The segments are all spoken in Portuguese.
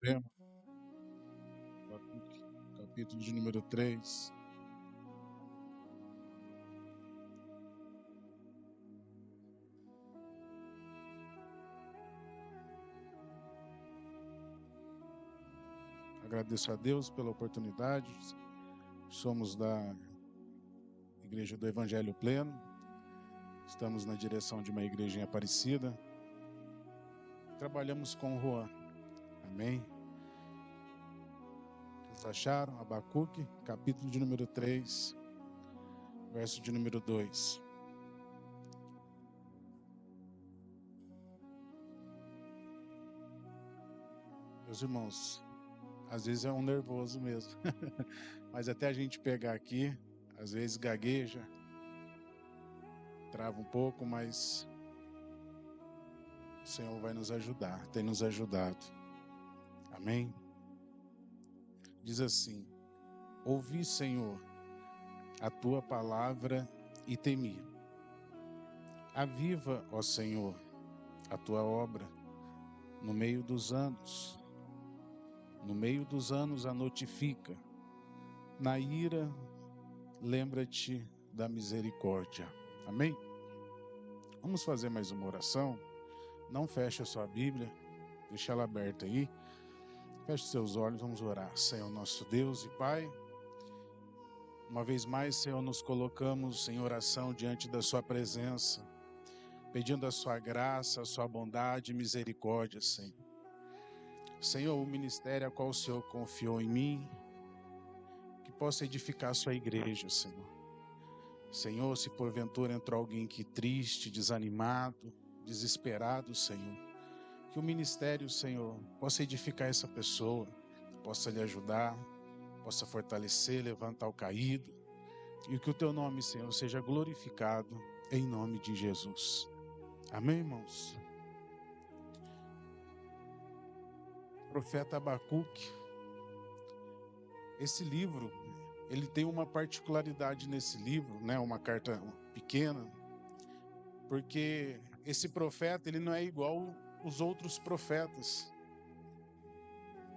Supremo, Abacuque, capítulo de número 3. Agradeço a Deus pela oportunidade. Somos da Igreja do Evangelho Pleno. Estamos na direção de uma igreja em Aparecida. Trabalhamos com o Juan. Amém? Vocês acharam? Abacuque, capítulo de número 3, verso de número 2. Meus irmãos, às vezes é um nervoso mesmo. Mas até a gente pegar aqui, às vezes gagueja, trava um pouco, mas o Senhor vai nos ajudar, tem nos ajudado. Amém? Diz assim: ouvi, Senhor, a tua palavra e temi. Aviva, ó Senhor, a tua obra no meio dos anos. No meio dos anos a notifica. Na ira, lembra-te da misericórdia. Amém? Vamos fazer mais uma oração. Não feche a sua Bíblia, deixa ela aberta aí. Feche seus olhos, vamos orar. Senhor nosso Deus e Pai, uma vez mais, Senhor, nos colocamos em oração diante da sua presença, pedindo a sua graça, a sua bondade e misericórdia, Senhor. Senhor, o ministério a qual o Senhor confiou em mim, que possa edificar a sua igreja, Senhor. Senhor, se porventura entrou alguém que triste, desanimado, desesperado, Senhor, que o ministério, Senhor, possa edificar essa pessoa, possa lhe ajudar, possa fortalecer, levantar o caído, e que o teu nome, Senhor, seja glorificado em nome de Jesus. Amém, irmãos? Profeta Abacuque, esse livro, ele tem uma particularidade nesse livro, né? Uma carta pequena, porque esse profeta, ele não é igual os outros profetas,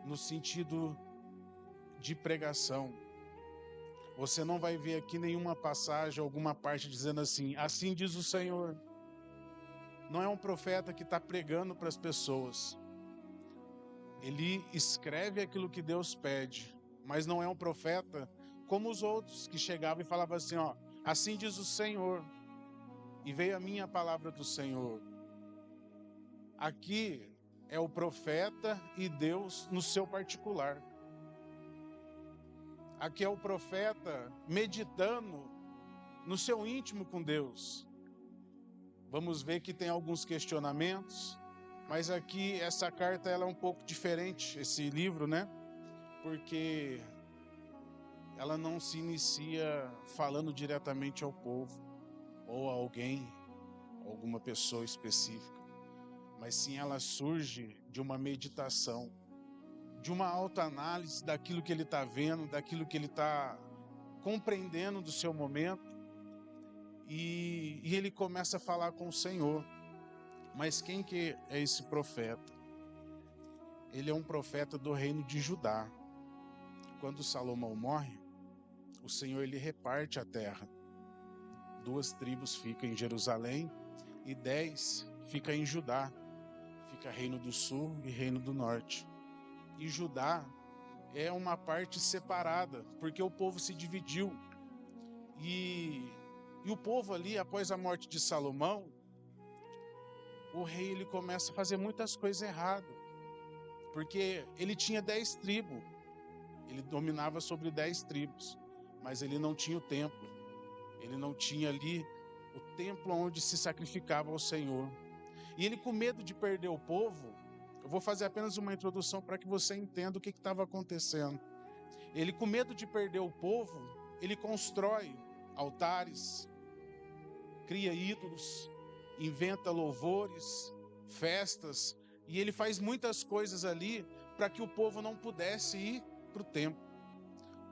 no sentido de pregação. Você não vai ver aqui nenhuma passagem, alguma parte dizendo assim, assim diz o Senhor. Não é um profeta que está pregando para as pessoas. Ele escreve aquilo que Deus pede, mas não é um profeta como os outros que chegavam e falavam assim, ó, assim diz o Senhor, e veio a minha palavra do Senhor. Aqui é o profeta e Deus no seu particular. Aqui é o profeta meditando no seu íntimo com Deus. Vamos ver que tem alguns questionamentos, mas aqui essa carta ela é um pouco diferente, esse livro, né? Porque ela não se inicia falando diretamente ao povo ou a alguém, alguma pessoa específica, mas sim ela surge de uma meditação, de uma autoanálise daquilo que ele está vendo, daquilo que ele está compreendendo do seu momento, e ele começa a falar com o Senhor. Mas quem que é esse profeta? Ele é um profeta do reino de Judá. Quando Salomão morre, o Senhor ele reparte a terra. 2 tribos ficam em Jerusalém e 10 ficam em Judá. Fica reino do sul e reino do norte. E Judá é uma parte separada, porque o povo se dividiu. E o povo ali, após a morte de Salomão, o rei ele começa a fazer muitas coisas erradas. Porque ele tinha 10 tribos. Ele dominava sobre 10 tribos. Mas ele não tinha o templo. Ele não tinha ali o templo onde se sacrificava ao Senhor. E ele, com medo de perder o povo, eu vou fazer apenas uma introdução para que você entenda o que estava acontecendo. Ele, com medo de perder o povo, ele constrói altares, cria ídolos, inventa louvores, festas, e ele faz muitas coisas ali para que o povo não pudesse ir para o templo,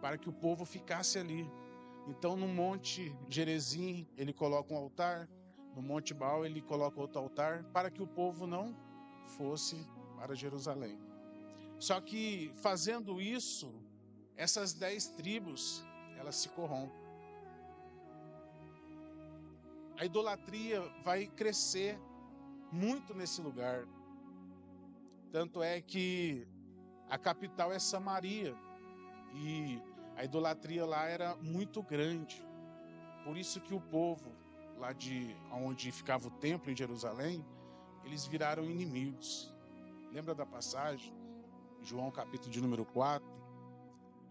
para que o povo ficasse ali. Então, no Monte Gerizim, ele coloca um altar, no Monte Baal, ele coloca outro altar, para que o povo não fosse para Jerusalém. Só que fazendo isso, essas 10 tribos, elas se corrompem. A idolatria vai crescer muito nesse lugar. Tanto é que a capital é Samaria e a idolatria lá era muito grande. Por isso que o povo lá de onde ficava o templo em Jerusalém, eles viraram inimigos. Lembra da passagem? João capítulo de número 4,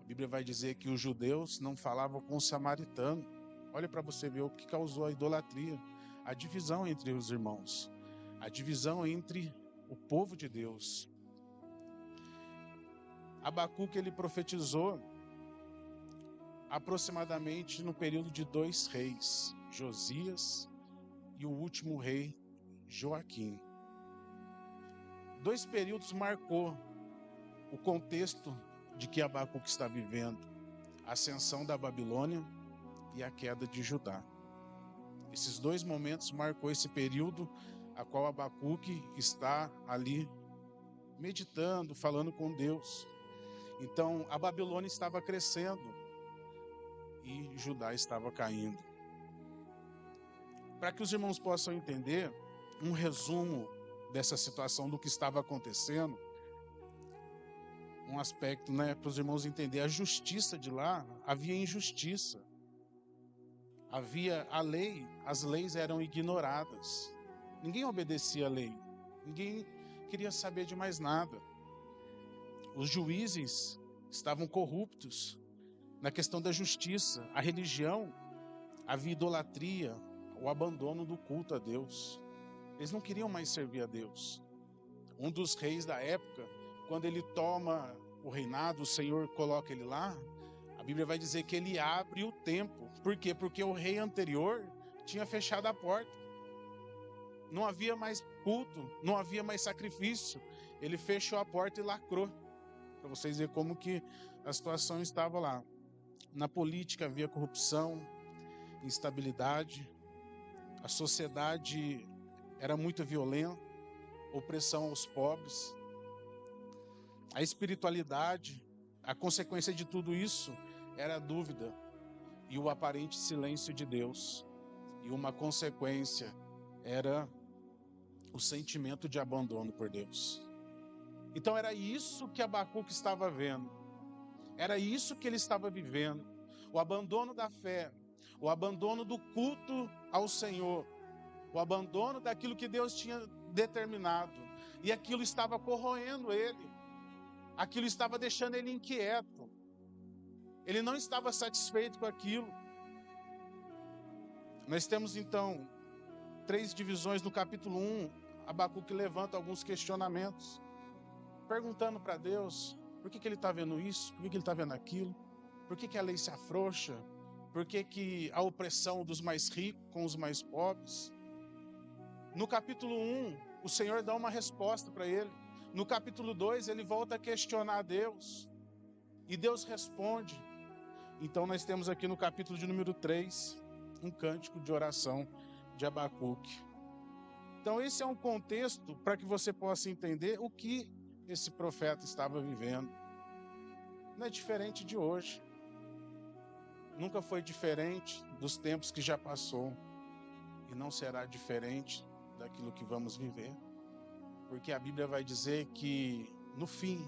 a Bíblia vai dizer que os judeus não falavam com o samaritano. Olha para você ver o que causou a idolatria, a divisão entre os irmãos, a divisão entre o povo de Deus. Abacuque, ele profetizou aproximadamente no período de 2 reis, Josias e o último rei, Joaquim. 2 períodos marcou o contexto de que Abacuque está vivendo: a ascensão da Babilônia e a queda de Judá. Esses 2 momentos marcou esse período a qual Abacuque está ali meditando, falando com Deus. Então, a Babilônia estava crescendo e Judá estava caindo. Para que os irmãos possam entender um resumo dessa situação do que estava acontecendo, um aspecto, para os irmãos entenderem, a justiça de lá, havia injustiça. Havia a lei, as leis eram ignoradas. Ninguém obedecia a lei. Ninguém queria saber de mais nada. Os juízes estavam corruptos na questão da justiça. A religião, havia idolatria, o abandono do culto a Deus. Eles não queriam mais servir a Deus. Um dos reis da época, quando ele toma o reinado, o Senhor coloca ele lá, a Bíblia vai dizer que ele abre o templo. Por quê? Porque o rei anterior tinha fechado a porta. Não havia mais culto, não havia mais sacrifício. Ele fechou a porta e lacrou. Para vocês verem como que a situação estava lá. Na política havia corrupção, instabilidade. A sociedade era muito violenta, opressão aos pobres. A espiritualidade, a consequência de tudo isso era a dúvida e o aparente silêncio de Deus. E uma consequência era o sentimento de abandono por Deus. Então era isso que Abacuque estava vendo. Era isso que ele estava vivendo. O abandono da fé, o abandono do culto ao Senhor, o abandono daquilo que Deus tinha determinado. E aquilo estava corroendo ele. Aquilo estava deixando ele inquieto. Ele não estava satisfeito com aquilo. Nós temos então 3 divisões no capítulo 1. Abacuque levanta alguns questionamentos, perguntando para Deus por que ele está vendo isso, por que ele está vendo aquilo, por que a lei se afrouxa, por que a opressão dos mais ricos com os mais pobres. No capítulo 1, o Senhor dá uma resposta para ele. No capítulo 2, ele volta a questionar a Deus. E Deus responde. Então nós temos aqui no capítulo de número 3, um cântico de oração de Abacuque. Então esse é um contexto para que você possa entender o que esse profeta estava vivendo. Não é diferente de hoje. Nunca foi diferente dos tempos que já passou. E não será diferente daquilo que vamos viver. Porque a Bíblia vai dizer que, no fim,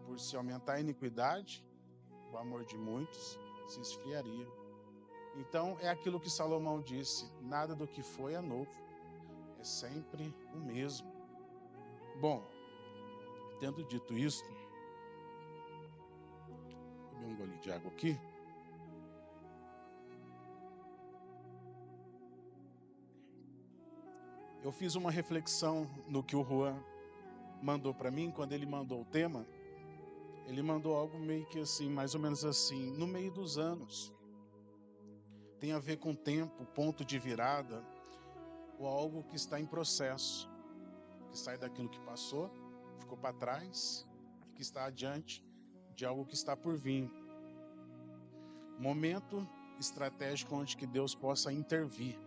por se aumentar a iniquidade, o amor de muitos se esfriaria. Então, é aquilo que Salomão disse: nada do que foi é novo, é sempre o mesmo. Bom, tendo dito isso, vou beber um golinho de água aqui. Eu fiz uma reflexão no que o Juan mandou para mim. Quando ele mandou o tema, ele mandou algo meio que assim, mais ou menos assim, no meio dos anos. Tem a ver com tempo, ponto de virada, ou algo que está em processo, que sai daquilo que passou, ficou para trás, e que está adiante de algo que está por vir. Momento estratégico onde que Deus possa intervir.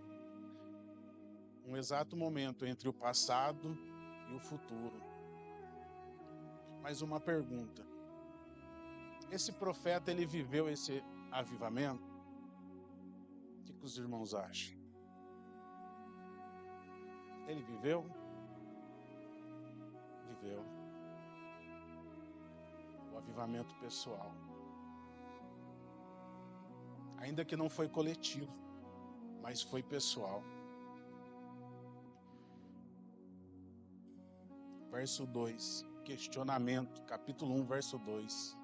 Um exato momento entre o passado e o futuro. mais uma pergunta. Esse profeta, ele viveu esse avivamento? O que os irmãos acham? Ele viveu? Viveu. O avivamento pessoal. Ainda que não foi coletivo, mas foi pessoal. Verso 2, questionamento, capítulo 1, verso 2.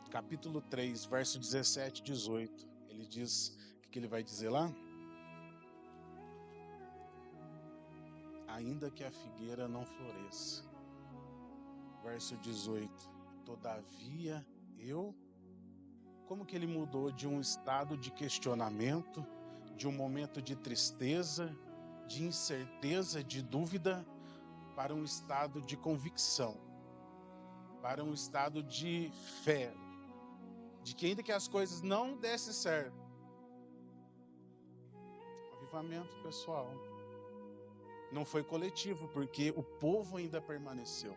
Capítulo 3, verso 17 e 18. Ele diz, o que ele vai dizer lá? Ainda que a figueira não floresça. Verso 18. Todavia eu... Como que ele mudou de um estado de questionamento, de um momento de tristeza, de incerteza, de dúvida, para um estado de convicção, para um estado de fé, de que ainda que as coisas não dessem certo, avivamento pessoal, não foi coletivo, porque o povo ainda permaneceu,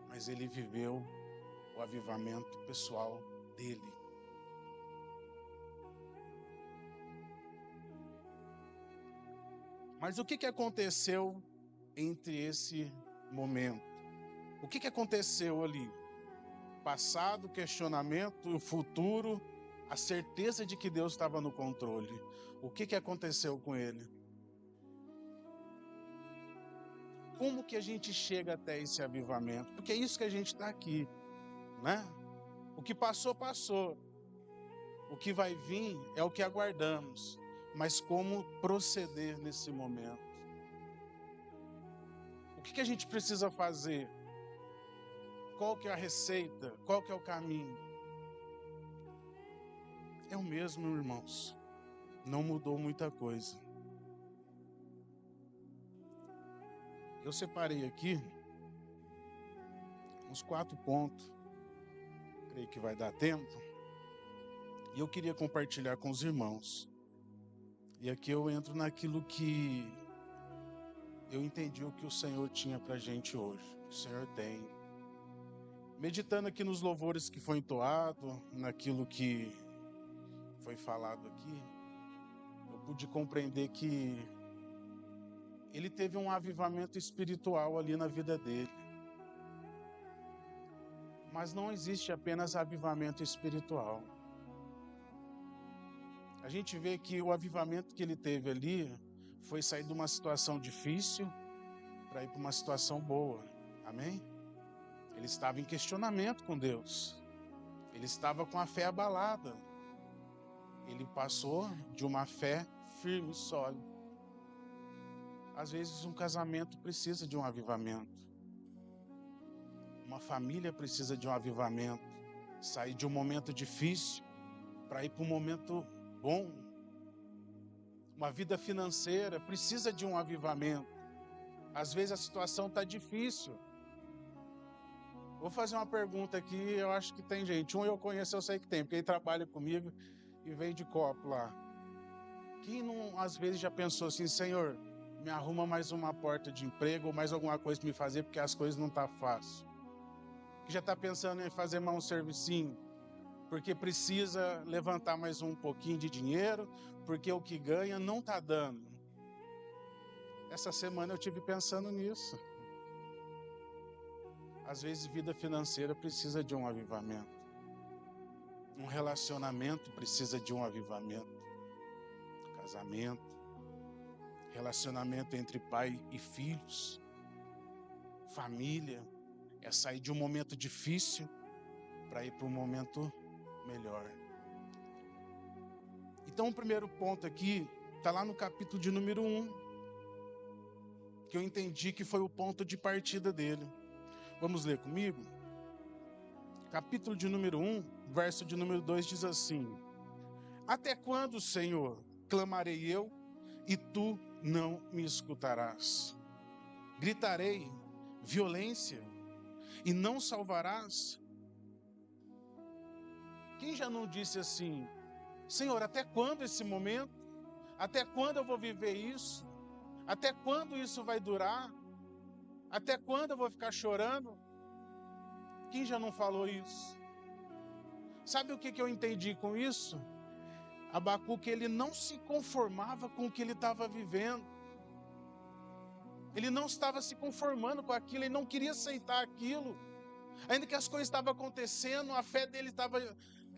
mas ele viveu o avivamento pessoal dele. Mas o que aconteceu entre esse momento? O que aconteceu ali? Passado, questionamento, o futuro, a certeza de que Deus estava no controle. O que aconteceu com ele? Como que a gente chega até esse avivamento? Porque é isso que a gente está aqui, né? O que passou, passou. O que vai vir é o que aguardamos. Mas como proceder nesse momento? O que a gente precisa fazer? Qual que é a receita? Qual que é o caminho? É o mesmo, irmãos. Não mudou muita coisa. Eu separei aqui uns 4 pontos. Creio que vai dar tempo. E eu queria compartilhar com os irmãos. E aqui eu entro naquilo que eu entendi o que o Senhor tinha pra gente hoje. O Senhor tem. Meditando aqui nos louvores que foi entoado, naquilo que foi falado aqui, eu pude compreender que ele teve um avivamento espiritual ali na vida dele. Mas não existe apenas avivamento espiritual. A gente vê que o avivamento que ele teve ali foi sair de uma situação difícil para ir para uma situação boa. Amém? Ele estava em questionamento com Deus. Ele estava com a fé abalada. Ele passou de uma fé firme e sólida. Às vezes um casamento precisa de um avivamento. Uma família precisa de um avivamento. Sair de um momento difícil para ir para um momento bom. Uma vida financeira precisa de um avivamento. Às vezes a situação está difícil. Vou fazer uma pergunta aqui, eu acho que tem gente. Um eu conheço, eu sei que tem, porque ele trabalha comigo e vende copo lá. Quem não, às vezes, já pensou assim, Senhor, me arruma mais uma porta de emprego ou mais alguma coisa para me fazer, porque as coisas não estão fáceis. Que já está pensando em fazer mais um servicinho, porque precisa levantar mais um pouquinho de dinheiro, porque o que ganha não está dando. Essa semana eu tive pensando nisso. Às vezes, vida financeira precisa de um avivamento. Um relacionamento precisa de um avivamento. Casamento. Relacionamento entre pai e filhos. Família. É sair de um momento difícil para ir para um momento melhor. Então, o primeiro ponto aqui está lá no capítulo de número 1, que eu entendi que foi o ponto de partida dele. Vamos ler comigo? Capítulo de número 1, verso de número 2 diz assim: Até quando, Senhor, clamarei eu, e tu não me escutarás? Gritarei violência, e não salvarás? Quem já não disse assim, Senhor, até quando esse momento? Até quando eu vou viver isso? Até quando isso vai durar? Até quando eu vou ficar chorando? Quem já não falou isso? Sabe o que eu entendi com isso? Abacuque, ele não se conformava com o que ele estava vivendo. Ele não estava se conformando com aquilo, ele não queria aceitar aquilo. Ainda que as coisas estavam acontecendo, a fé dele estava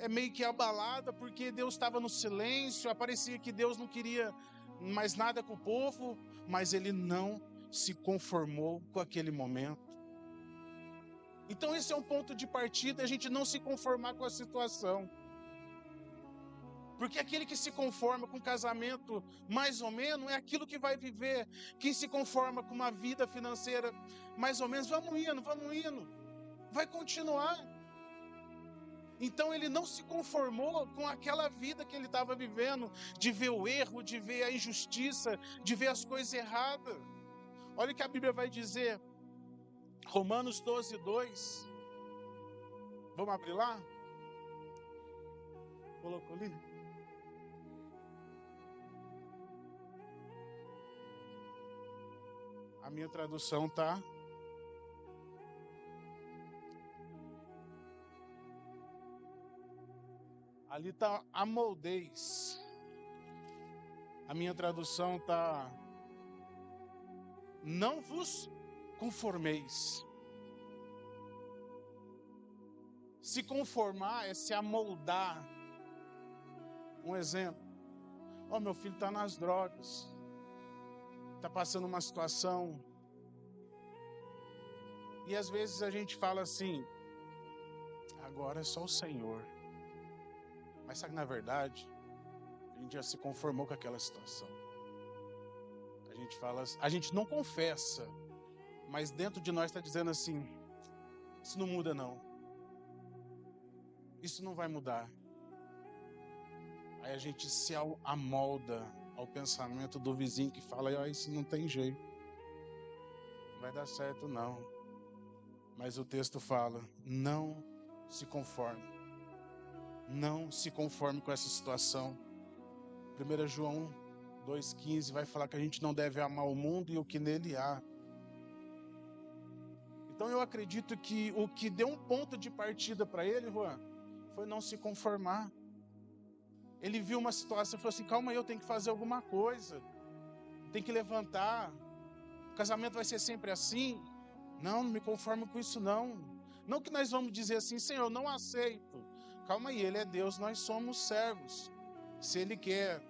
meio que abalada, porque Deus estava no silêncio, parecia que Deus não queria mais nada com o povo, mas ele não se conformou com aquele momento. Então esse é um ponto de partida, a gente não se conformar com a situação. Porque aquele que se conforma com um casamento mais ou menos é aquilo que vai viver. Quem se conforma com uma vida financeira mais ou menos, vamos indo, vai continuar. Então ele não se conformou com aquela vida que ele estava vivendo, de ver o erro, de ver a injustiça, de ver as coisas erradas. Olha o que a Bíblia vai dizer, Romanos 12:2. Vamos abrir lá? Colocou ali? A minha tradução tá. Ali tá amoldeis. A minha tradução tá. Não vos conformeis. Se conformar é se amoldar. Um exemplo. Meu filho está nas drogas. Está passando uma situação. E às vezes a gente fala assim, agora é só o Senhor. Mas sabe que na verdade, a gente já se conformou com aquela situação. A gente fala, a gente não confessa, mas dentro de nós está dizendo assim, isso não muda não. Isso não vai mudar. Aí a gente se amolda ao pensamento do vizinho que fala, isso não tem jeito. Não vai dar certo não. Mas o texto fala, não se conforme. Não se conforme com essa situação. 1 João 2,15 vai falar que a gente não deve amar o mundo e o que nele há. Então eu acredito que o que deu um ponto de partida para ele, Juan, foi não se conformar. Ele viu uma situação e falou assim, calma aí, eu tenho que fazer alguma coisa. Tem que levantar. O casamento vai ser sempre assim. Não me conformo com isso não. Não que nós vamos dizer assim, Senhor, eu não aceito. Calma aí, Ele é Deus, nós somos servos. Se Ele quer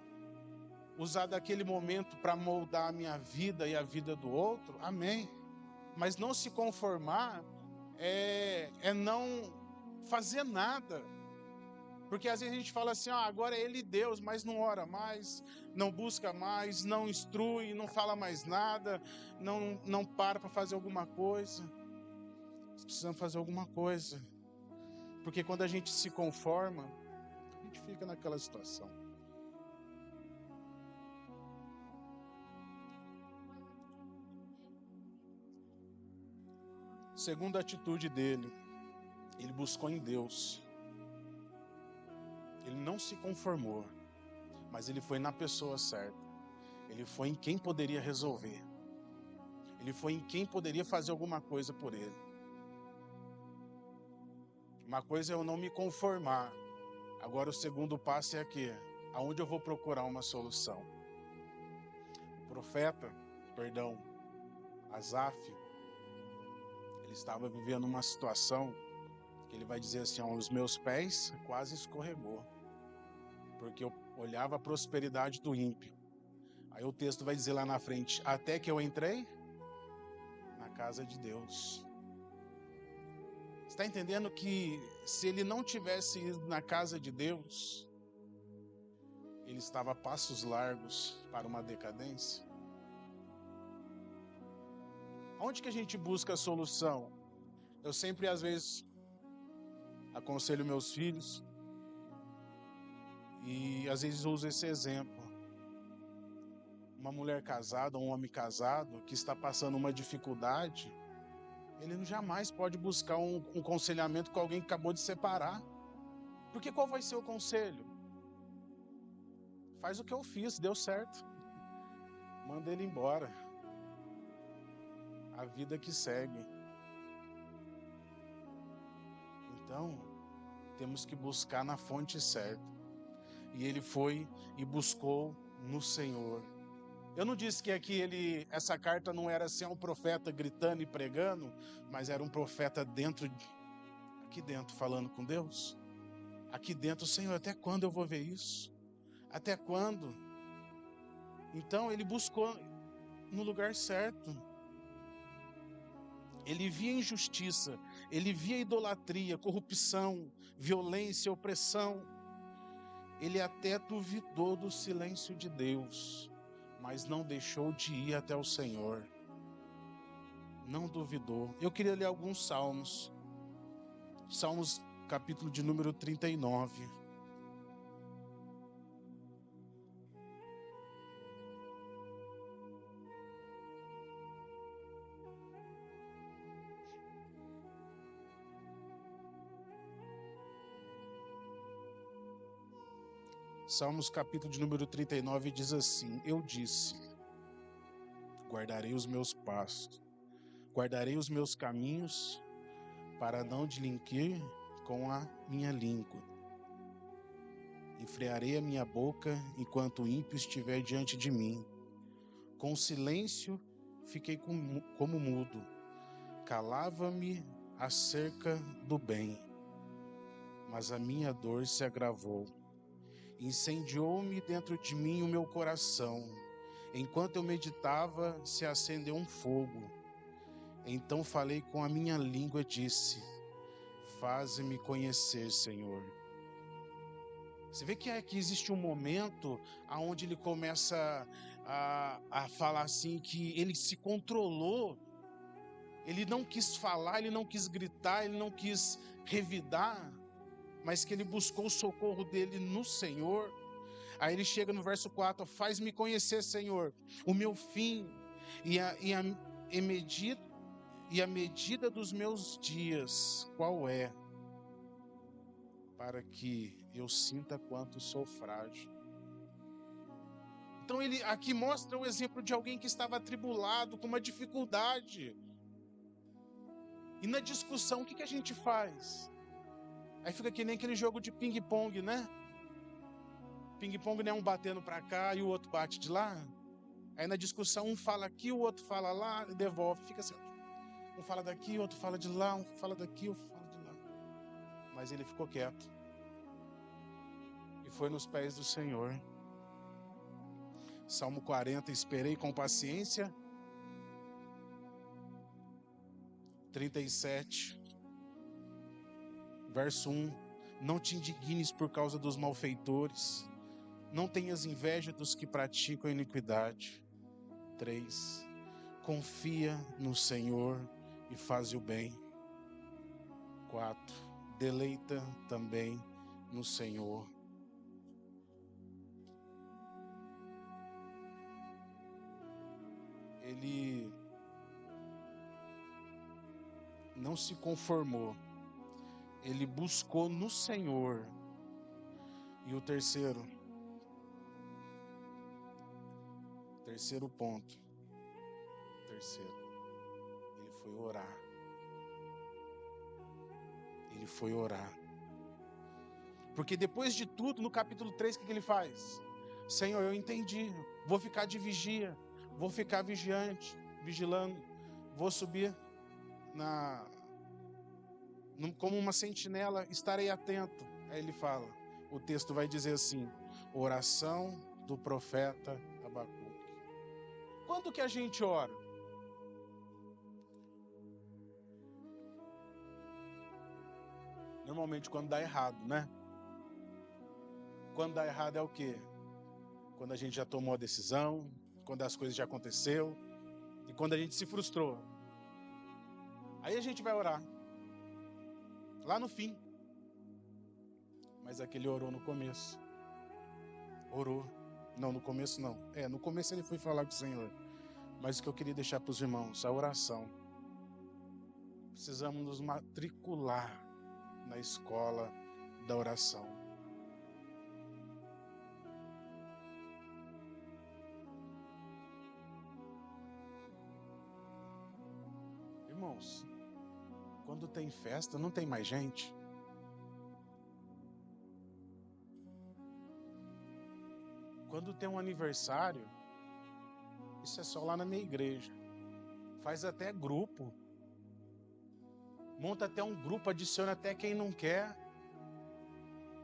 usar daquele momento para moldar a minha vida e a vida do outro, amém. Mas não se conformar é não fazer nada. Porque às vezes a gente fala assim, agora é Ele Deus, mas não ora mais, não busca mais, não instrui, não fala mais nada, não para fazer alguma coisa. Nós precisamos fazer alguma coisa. Porque quando a gente se conforma, a gente fica naquela situação. Segunda atitude dele, ele buscou em Deus. Ele não se conformou, mas ele foi na pessoa certa. Ele foi em quem poderia resolver. Ele foi em quem poderia fazer alguma coisa por ele. Uma coisa é eu não me conformar. Agora o segundo passo é aqui, aonde eu vou procurar uma solução. O profeta, Asaf, ele estava vivendo uma situação que ele vai dizer assim, os meus pés quase escorregou, porque eu olhava a prosperidade do ímpio. Aí o texto vai dizer lá na frente, até que eu entrei na casa de Deus. Está entendendo que se ele não tivesse ido na casa de Deus, ele estava a passos largos para uma decadência? Onde que a gente busca a solução? Eu sempre, às vezes, aconselho meus filhos e às vezes uso esse exemplo. Uma mulher casada, um homem casado que está passando uma dificuldade, ele jamais pode buscar um aconselhamento com alguém que acabou de separar. Porque qual vai ser o conselho? Faz o que eu fiz, deu certo. Manda ele embora. a vida que segue. Então, temos que buscar na fonte certa. E ele foi e buscou no Senhor. Eu não disse que aqui essa carta não era assim um profeta gritando e pregando, mas era um profeta aqui dentro falando com Deus. Aqui dentro, Senhor, até quando eu vou ver isso? Até quando? Então ele buscou no lugar certo. Ele via injustiça, ele via idolatria, corrupção, violência, opressão. Ele até duvidou do silêncio de Deus, mas não deixou de ir até o Senhor. Não duvidou. Eu queria ler alguns salmos. Salmos, capítulo de número 39. Salmos, capítulo de número 39, diz assim: Eu disse, guardarei os meus passos, guardarei os meus caminhos, para não delinquir com a minha língua. Enfrearei a minha boca enquanto o ímpio estiver diante de mim. Com silêncio fiquei como mudo. Calava-me acerca do bem, mas a minha dor se agravou. Incendiou-me dentro de mim o meu coração. Enquanto eu meditava, se acendeu um fogo. Então falei com a minha língua e disse: Faze-me conhecer, Senhor. Você vê que aqui existe um momento onde ele começa a falar assim, que ele se controlou. Ele não quis falar, ele não quis gritar, ele não quis revidar, mas que ele buscou o socorro dele no Senhor. Aí ele chega no verso 4, faz-me conhecer, Senhor, o meu fim e a medida dos meus dias, qual é? Para que eu sinta quanto sou frágil. Então ele aqui mostra o exemplo de alguém que estava atribulado, com uma dificuldade. E na discussão, o que a gente faz? Aí fica que nem aquele jogo de ping-pong, né? Ping-pong não é um batendo para cá e o outro bate de lá. Aí na discussão, um fala aqui, o outro fala lá e devolve. Fica assim. Um fala daqui, o outro fala de lá, um fala daqui, o outro fala de lá. Mas ele ficou quieto. E foi nos pés do Senhor. Salmo 40, esperei com paciência. 37, verso 1. Não te indignes por causa dos malfeitores. Não tenhas inveja dos que praticam iniquidade. 3. Confia no Senhor e faz o bem. 4. Deleita também no Senhor. Ele não se conformou. Ele buscou no Senhor. E o terceiro ponto. Ele foi orar. Ele foi orar. Porque depois de tudo, no capítulo 3, o que ele faz? Senhor, eu entendi. Vou ficar de vigia. Vou ficar vigilando. Vou subir como uma sentinela, estarei atento. Aí ele fala, o texto vai dizer assim: oração do profeta Abacuque. Quando que a gente ora? Normalmente quando dá errado, né? Quando dá errado é o quê? Quando a gente já tomou a decisão, quando as coisas já aconteceu e quando a gente se frustrou. Aí a gente vai orar. Lá no fim. Mas aquele orou no começo. Orou. Não, no começo não. No começo ele foi falar com o Senhor. Mas o que eu queria deixar para os irmãos, a oração. Precisamos nos matricular na escola da oração. irmãos, quando tem festa, não tem mais gente. Quando tem um aniversário, isso é só lá na minha igreja. Faz até grupo. Monta até um grupo, adiciona até quem não quer.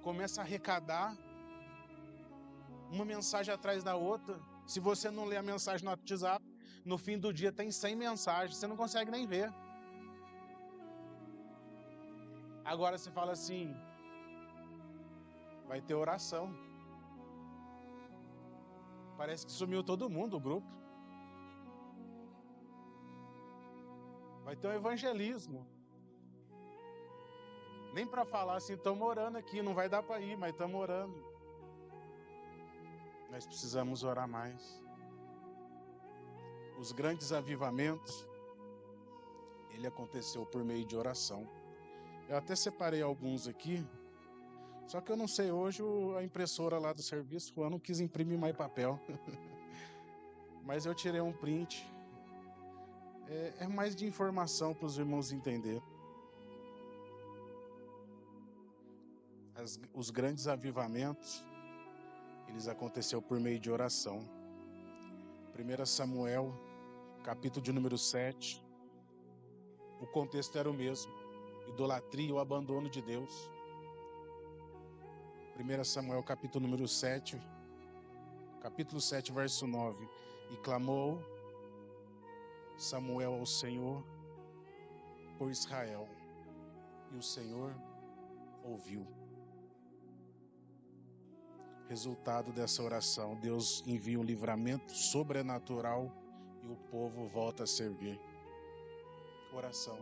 Começa a arrecadar. Uma mensagem atrás da outra. Se você não lê a mensagem no WhatsApp, no fim do dia tem 100 mensagens. Você não consegue nem ver. Agora você fala assim, vai ter oração. Parece que sumiu todo mundo, o grupo. Vai ter um evangelismo. Nem para falar assim, estamos orando aqui, não vai dar para ir, mas estamos orando. Nós precisamos orar mais. Os grandes avivamentos, ele aconteceu por meio de oração. Eu até separei alguns aqui, só que eu não sei, hoje a impressora lá do serviço, eu não quis imprimir mais papel. Mas eu tirei um print. É mais de informação para os irmãos entenderem. Os grandes avivamentos, eles aconteceram por meio de oração. 1 Samuel, capítulo de número 7. O contexto era o mesmo. Idolatria e o abandono de Deus. 1 Samuel, capítulo número 7. Capítulo 7, verso 9. E clamou Samuel ao Senhor por Israel. E o Senhor ouviu. Resultado dessa oração, Deus envia um livramento sobrenatural e o povo volta a servir. Oração.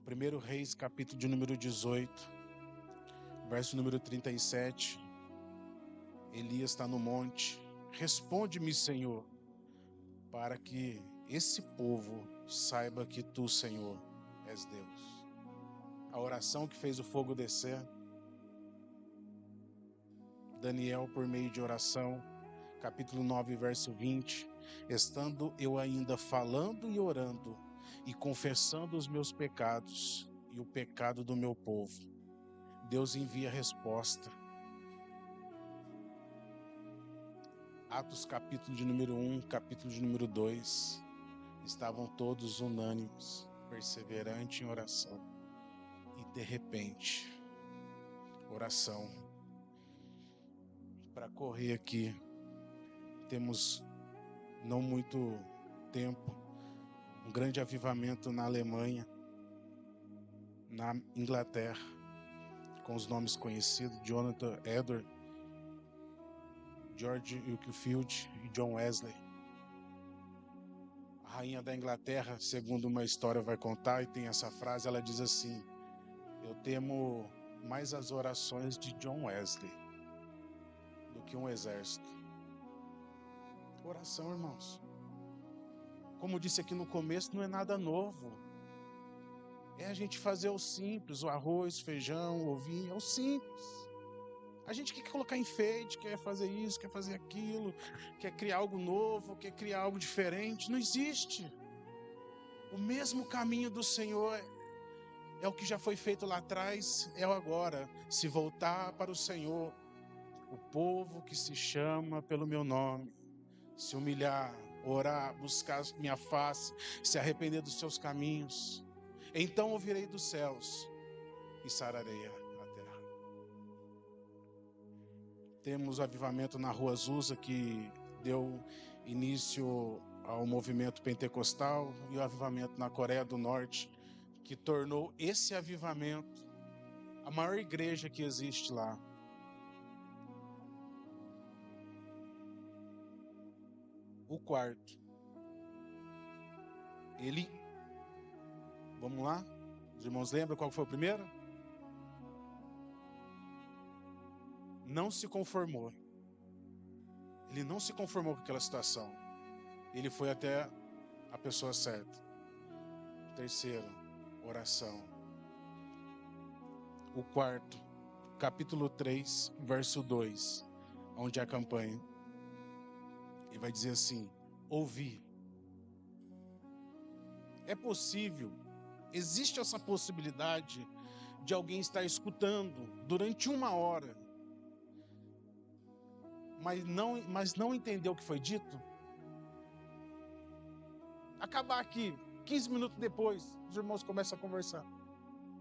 1 Reis, capítulo de número 18, verso número 37. Elias está no monte. Responde-me, Senhor, para que esse povo saiba que tu, Senhor, és Deus. A oração que fez o fogo descer. Daniel, por meio de oração, capítulo 9, verso 20. Estando eu ainda falando e orando e confessando os meus pecados e o pecado do meu povo, Deus envia a resposta. Atos, capítulo de número 1, capítulo de número 2. Estavam todos unânimes, perseverantes em oração. E de repente, oração. Para correr aqui, temos não muito tempo, um grande avivamento na Alemanha, na Inglaterra, com os nomes conhecidos, Jonathan Edwards, George Whitefield e John Wesley. A rainha da Inglaterra, segundo uma história vai contar, e tem essa frase, ela diz assim: eu temo mais as orações de John Wesley do que um exército. Oração, irmãos. Como disse aqui no começo, não é nada novo. É a gente fazer o simples, o arroz, feijão, o ovinho, é o simples. A gente quer colocar enfeite, quer fazer isso, quer fazer aquilo, quer criar algo novo, quer criar algo diferente. Não existe. O mesmo caminho do Senhor é o que já foi feito lá atrás, é o agora. Se voltar para o Senhor, o povo que se chama pelo meu nome, se humilhar, orar, buscar minha face, se arrepender dos seus caminhos, então ouvirei dos céus e sararei a terra. Temos o avivamento na Rua Azusa, que deu início ao movimento pentecostal, e o avivamento na Coreia do Norte, que tornou esse avivamento a maior igreja que existe lá. O quarto, vamos lá? Os irmãos lembram qual foi o primeiro? Não se conformou. Ele não se conformou com aquela situação. Ele foi até a pessoa certa. Terceiro, oração. O quarto, capítulo 3, verso 2, onde é a campanha. Ele vai dizer assim: ouvi. É possível, existe essa possibilidade de alguém estar escutando durante 1 hora, mas não entender o que foi dito? Acabar aqui, 15 minutos depois, os irmãos começam a conversar.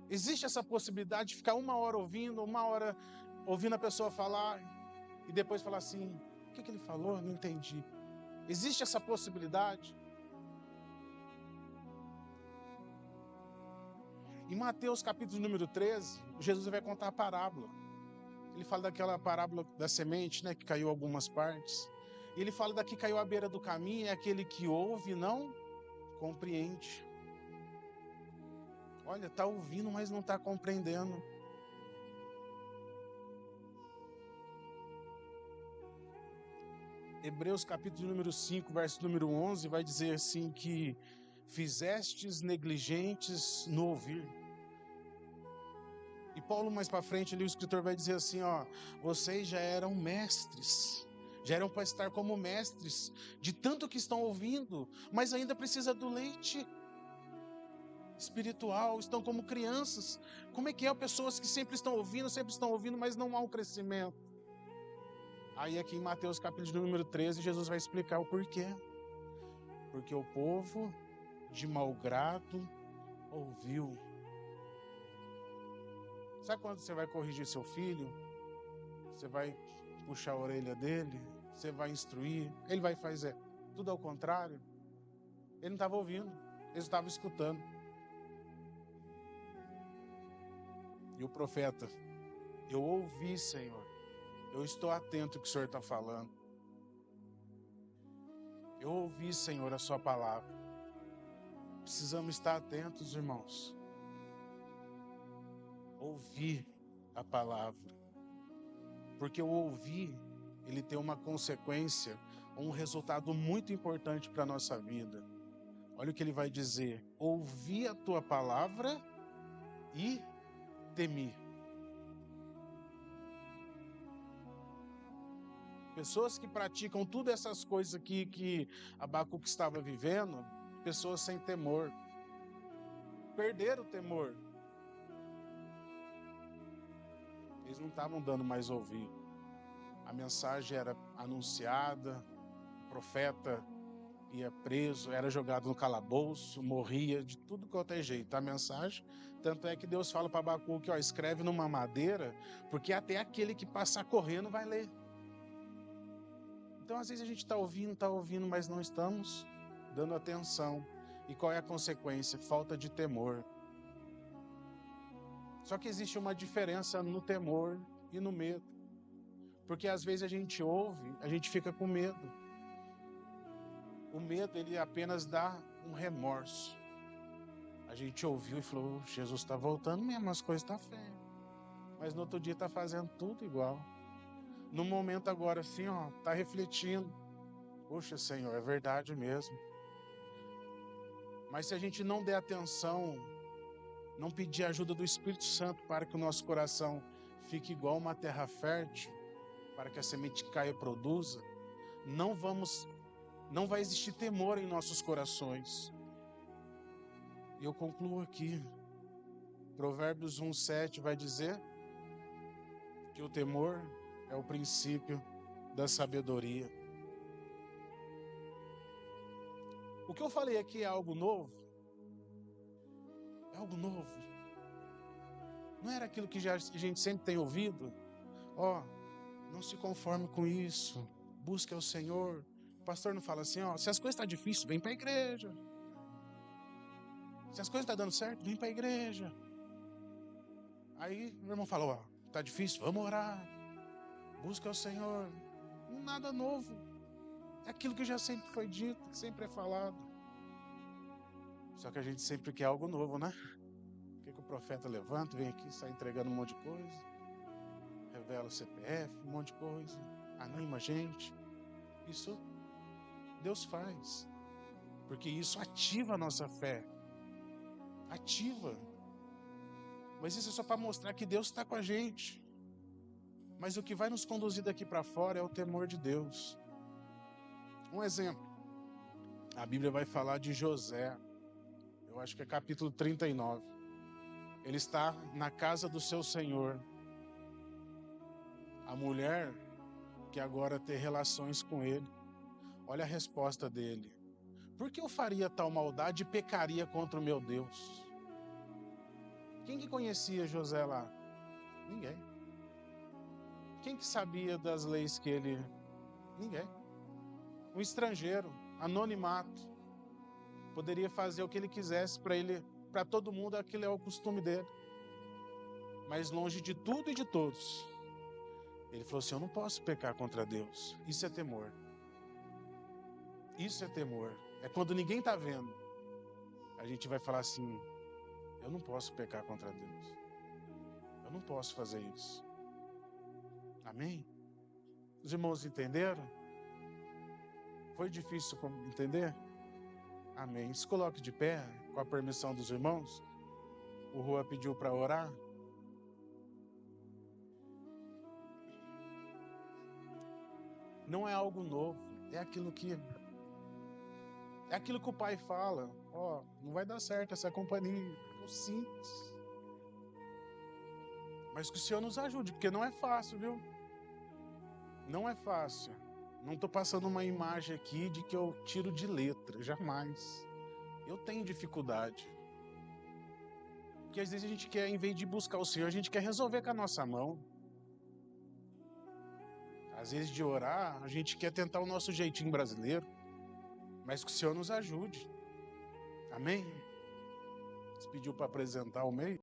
Existe essa possibilidade de ficar 1 hora ouvindo, 1 hora ouvindo a pessoa falar e depois falar assim: o que ele falou? Não entendi. Existe essa possibilidade? Em Mateus capítulo número 13, Jesus vai contar a parábola. Ele fala daquela parábola da semente, né, que caiu algumas partes. E ele fala da que caiu à beira do caminho, é aquele que ouve e não compreende. Olha, está ouvindo, mas não está compreendendo. Hebreus capítulo número 5, verso número 11, vai dizer assim que fizestes negligentes no ouvir. E Paulo mais para frente ali, o escritor vai dizer assim, ó, vocês já eram mestres, já eram para estar como mestres, de tanto que estão ouvindo, mas ainda precisa do leite espiritual, estão como crianças. Como é que é? Pessoas que sempre estão ouvindo, mas não há um crescimento. Aí aqui em Mateus capítulo número 13, Jesus vai explicar o porquê. Porque o povo de mau grado ouviu. Sabe quando você vai corrigir seu filho? Você vai puxar a orelha dele, você vai instruir, ele vai fazer tudo ao contrário. Ele não estava ouvindo, ele estava escutando. E o profeta: eu ouvi, Senhor, eu estou atento ao que o Senhor está falando. Eu ouvi, Senhor, a sua palavra. Precisamos estar atentos, irmãos. Ouvir a palavra. Porque o ouvir, ele tem uma consequência, um resultado muito importante para a nossa vida. Olha o que ele vai dizer: ouvi a tua palavra e temi. Pessoas que praticam todas essas coisas aqui que Abacuque estava vivendo, pessoas sem temor, perderam o temor. Eles não estavam dando mais ouvir. A mensagem era anunciada, o profeta ia preso, era jogado no calabouço, morria de tudo quanto é jeito. A mensagem, tanto é que Deus fala para Abacuque, ó, escreve numa madeira, porque até aquele que passar correndo vai ler. Então, às vezes a gente está ouvindo, mas não estamos dando atenção. E qual é a consequência? Falta de temor. Só que existe uma diferença no temor e no medo. Porque às vezes a gente ouve, a gente fica com medo. O medo, ele apenas dá um remorso. A gente ouviu e falou, Jesus está voltando mesmo, as coisas estão feias. Mas no outro dia está fazendo tudo igual. No momento agora assim, ó, está refletindo. Poxa, Senhor, é verdade mesmo. Mas se a gente não der atenção, não pedir a ajuda do Espírito Santo para que o nosso coração fique igual uma terra fértil, para que a semente caia e produza, não vai existir temor em nossos corações. E eu concluo aqui. Provérbios 1:7 vai dizer que o temor é o princípio da sabedoria. O que eu falei aqui é algo novo? É algo novo. Não era aquilo que a gente sempre tem ouvido? Ó, não se conforme com isso. Busque ao Senhor. O pastor não fala assim, ó, se as coisas estão difíceis, vem para a igreja. Se as coisas estão dando certo, vem para a igreja. Aí o irmão fala, ó, tá difícil, vamos orar. Busca ao Senhor. Nada novo. É aquilo que já sempre foi dito, que sempre é falado. Só que a gente sempre quer algo novo, né? Quer que o profeta levanta, vem aqui, sai entregando um monte de coisa. Revela o CPF, um monte de coisa. Anima a gente. Isso Deus faz. Porque isso ativa a nossa fé. Ativa. Mas isso é só para mostrar que Deus está com a gente. Mas o que vai nos conduzir daqui para fora é o temor de Deus. Um exemplo. A Bíblia vai falar de José. acho que é capítulo 39. Ele está na casa do seu senhor. A mulher que agora tem relações com ele. Olha a resposta dele. Por que eu faria tal maldade e pecaria contra o meu Deus? Quem que conhecia José lá? Ninguém. Quem que sabia das leis que ele... Ninguém. Um estrangeiro, anonimato, poderia fazer o que ele quisesse para ele, para todo mundo, aquilo é o costume dele. Mas longe de tudo e de todos, ele falou assim: eu não posso pecar contra Deus. Isso é temor. Isso é temor. É quando ninguém está vendo. A gente vai falar assim: eu não posso pecar contra Deus. Eu não posso fazer isso. Amém? Os irmãos entenderam? Foi difícil entender? Amém. Se coloque de pé, com a permissão dos irmãos. O Rua pediu para orar. Não é algo novo, é aquilo que o pai fala: ó, não vai dar certo essa companhia, eu sinto. Mas que o Senhor nos ajude, porque não é fácil, viu? Não é fácil. Não estou passando uma imagem aqui de que eu tiro de letra, jamais. Eu tenho dificuldade. Porque às vezes a gente quer, em vez de buscar o Senhor, a gente quer resolver com a nossa mão. Às vezes de orar, a gente quer tentar o nosso jeitinho brasileiro. Mas que o Senhor nos ajude. Amém? Você pediu para apresentar o meio?